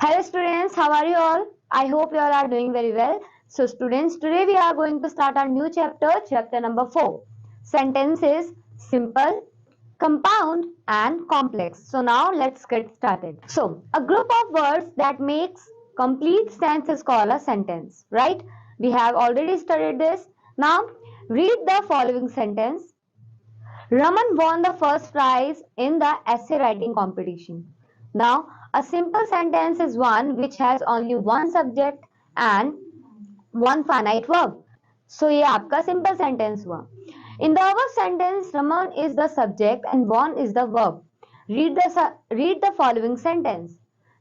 Hello students, how are you all? I hope you all are doing very well. So students, today we are going to start our new chapter number 4. Sentences, simple, compound and complex. So now let's get started. So a group of words that makes complete sense is called a sentence, right? We have already studied this. Now read the following sentence. Raman won the first prize in the essay writing competition. Now, a simple sentence is one which has only one subject and one finite verb. So ये आपका simple sentence हुआ. In the above sentence, Raman is the subject and won is the verb. Read the following sentence.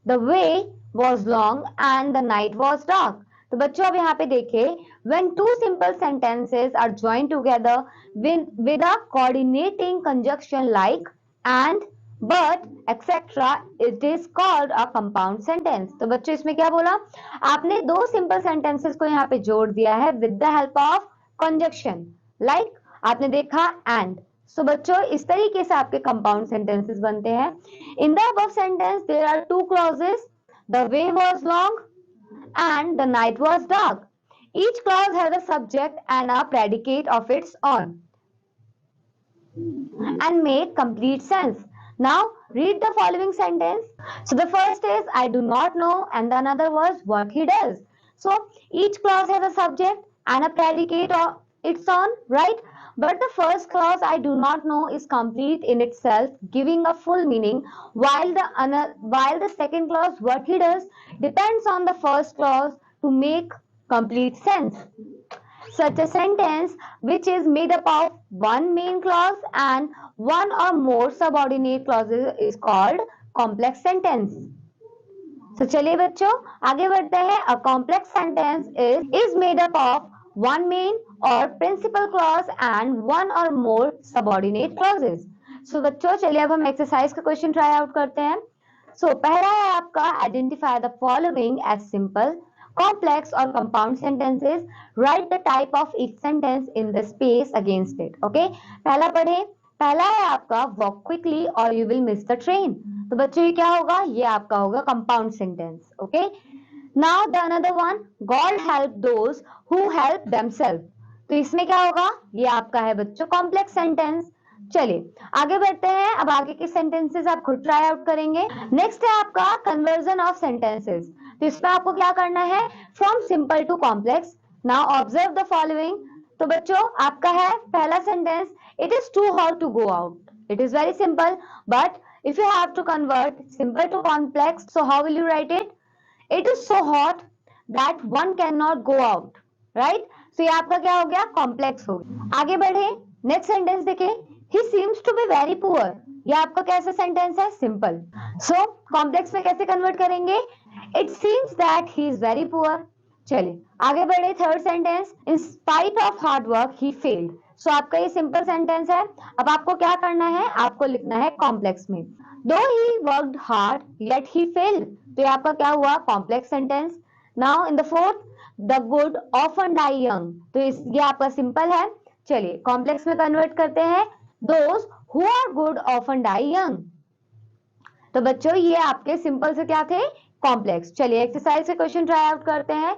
The way was long and the night was dark. तो बच्चों अब यहाँ पे देखिए when two simple sentences are joined together with a coordinating conjunction like and but etc it is called a compound sentence. तो बच्चों इसमें क्या बोला आपने दो simple sentences को यहाँ पे जोड़ दिया है with the help of conjunction like आपने देखा and. So बच्चों इस तरीके से आपके compound sentences बनते हैं. In the above sentence there are two clauses. The way was long and the night was dark. Each clause has a subject and a predicate of its own and make complete sense. Now read the following sentence. So the first is I do not know and the another was what he does. So each clause has a subject and a predicate of its own, right? But the first clause I do not know is complete in itself, giving a full meaning, while the second clause what he does depends on the first clause to make complete sense. Such a sentence which is made up of one main clause and one or more subordinate clauses is called complex sentence. So चलिए बच्चों आगे बढ़ते हैं. A complex sentence is made up of one main or principal clause and one or more subordinate clauses. So बच्चों चलिए अब हम exercise का क्वेश्चन ट्राई आउट करते हैं. So पहला है आपका identify the following as simple, complex or compound sentences. Write the type of each sentence in the space against it. Okay, पहला पढ़े. पहला है आपका walk quickly or you will miss the train. तो बच्चों ये क्या होगा ये आपका होगा compound sentence. Okay, now the another one God help those who help themselves. तो इसमें क्या होगा ये आपका है बच्चों complex sentence. चलिए आगे बढ़ते हैं. अब आगे के सेंटेंसेस आप खुद ट्राई आउट करेंगे. नेक्स्ट है आपका कन्वर्जन ऑफ सेंटेंसेस. तो इसमें आपको क्या करना है from simple to complex. Now observe the following. तो बच्चों आपका है पहला sentence it is too hot to go out. It is very simple but if you have to convert simple to complex, so how will you write it? It is so hot that one cannot go out, right? So ये आपका क्या हो गया complex हो गया. आगे बढ़े next sentence देखिए he seems to be very poor. ये आपका कैसा सेंटेंस है सिंपल. सो कॉम्प्लेक्स में कैसे कन्वर्ट करेंगे it seems that he is very poor. चलिए आगे बढ़े third sentence in spite of hard work he failed. सो आपका ये सिंपल सेंटेंस है. अब आपको क्या करना है आपको लिखना है कॉम्प्लेक्स में. Though he worked hard yet he failed. तो ये आपका क्या हुआ complex sentence. Now in the fourth the good often die young. तो ये आपका सिंपल है. चलिए कॉम्प्लेक्स में कन्वर्ट करते हैं those who are good often die young. तो बच्चों ये आपके सिंपल से क्या थे कॉम्प्लेक्स. चलिए एक्सरसाइज के क्वेश्चन ट्राई आउट करते हैं.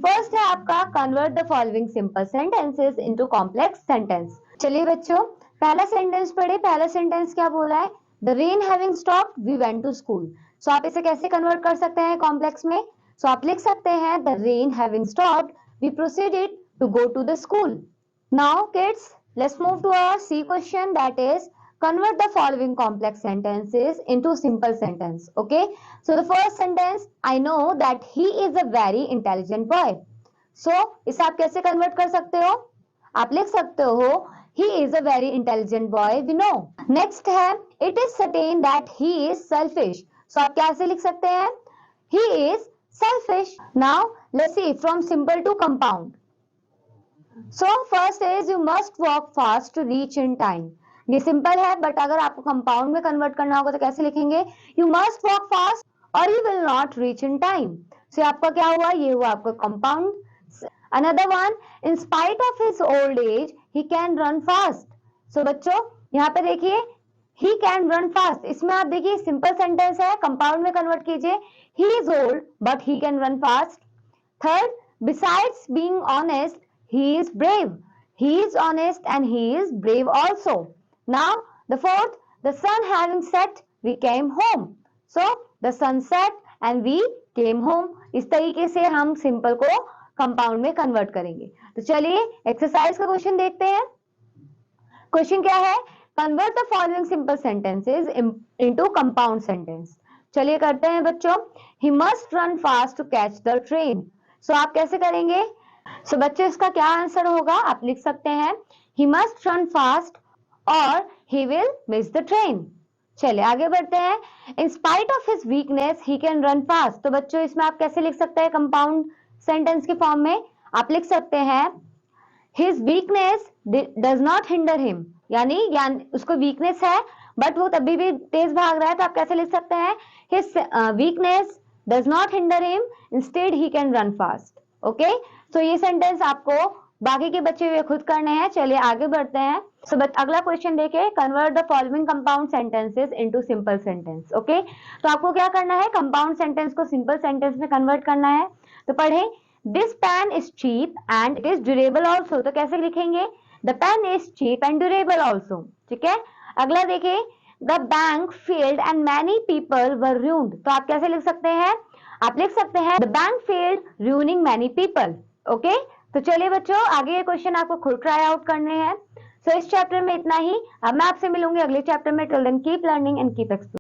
फर्स्ट है आपका convert the following simple sentences into complex sentence. चलिए बच्चों पहला सेंटेंस पढ़े. पहला सेंटेंस क्या बोला है the rain having stopped we went to school. So आप इसे कैसे कन्वर्ट कर सकते हैं कॉम्प्लेक्स में. सो आप लिख सकते हैं the rain having stopped we proceeded to go to the school. Now kids let's move to our C question, that is convert the following complex sentences into simple sentence. Okay, so the first sentence I know that he is a very intelligent boy. So इसे आप कैसे convert कर सकते हो आप लिख सकते हो he is a very intelligent boy we know. Next है it is certain that he is selfish. So आप कैसे लिख सकते हैं he is selfish. Now let's see from simple to compound. So first is you must walk fast to reach in time. ये simple है but अगर आपको compound में कन्वर्ट करना होगा तो कैसे लिखेंगे यू मस्ट वॉक फास्ट और you will not reach in time. So आपका क्या हुआ ये हुआ आपका compound. Another one in spite of his old age he can run fast. So बच्चों यहाँ पे देखिए ही कैन रन फास्ट. इसमें आप देखिए सिंपल सेंटेंस है कंपाउंड में कन्वर्ट कीजिए he is old but he can run fast. Third, besides being honest, he is brave. He is honest and he is brave also. Now, the fourth, the sun having set, we came home. So, the sun set and we came home. इस तरीके से हम simple को compound में convert करेंगे। तो चलिए exercise का क्वेश्चन देखते हैं। क्वेश्चन क्या है? Convert the following simple sentences into compound sentence. चलिए करते हैं बच्चों। He must run fast to catch the train. So आप कैसे करेंगे? सो बच्चों इसका क्या आंसर होगा? आप लिख सकते हैं ही मस्ट रन फास्ट और he will miss the train. चलिए आगे बढ़ते हैं। इन spite of his weakness he can run fast. तो बच्चों इसमें आप कैसे लिख सकते हैं? कंपाउंड सेंटेंस के फॉर्म में आप लिख सकते हैं his weakness does not hinder him, यानी उसको वीकनेस है बट वो तभी भी तेज भाग रहा है। तो आप कैसे लिख सकते हैं? His weakness does not hinder him, instead he can run fast. Okay, तो ये सेंटेंस आपको बाकी के बच्चे हुए खुद करने हैं। चलिए आगे बढ़ते हैं। सो अगला क्वेश्चन देखिए, convert the following compound sentences into simple sentence. Okay, तो आपको क्या करना है? कंपाउंड सेंटेंस को सिंपल सेंटेंस में कन्वर्ट करना है। तो पढ़े, this pen is cheap and it is durable also. तो कैसे लिखेंगे? The pen is cheap and durable also. ठीक है, अगला देखिए, the bank failed and many people were ruined. तो आप कैसे लिख सकते हैं? आप लिख सकते हैं the bank failed ruining many people. Okay, तो चलिए बच्चों आगे ये क्वेश्चन आपको खुद ट्राई आउट करने हैं। सो इस चैप्टर में इतना ही। अब मैं आपसे मिलूंगी अगले चैप्टर में। Till then keep learning and keep exploring.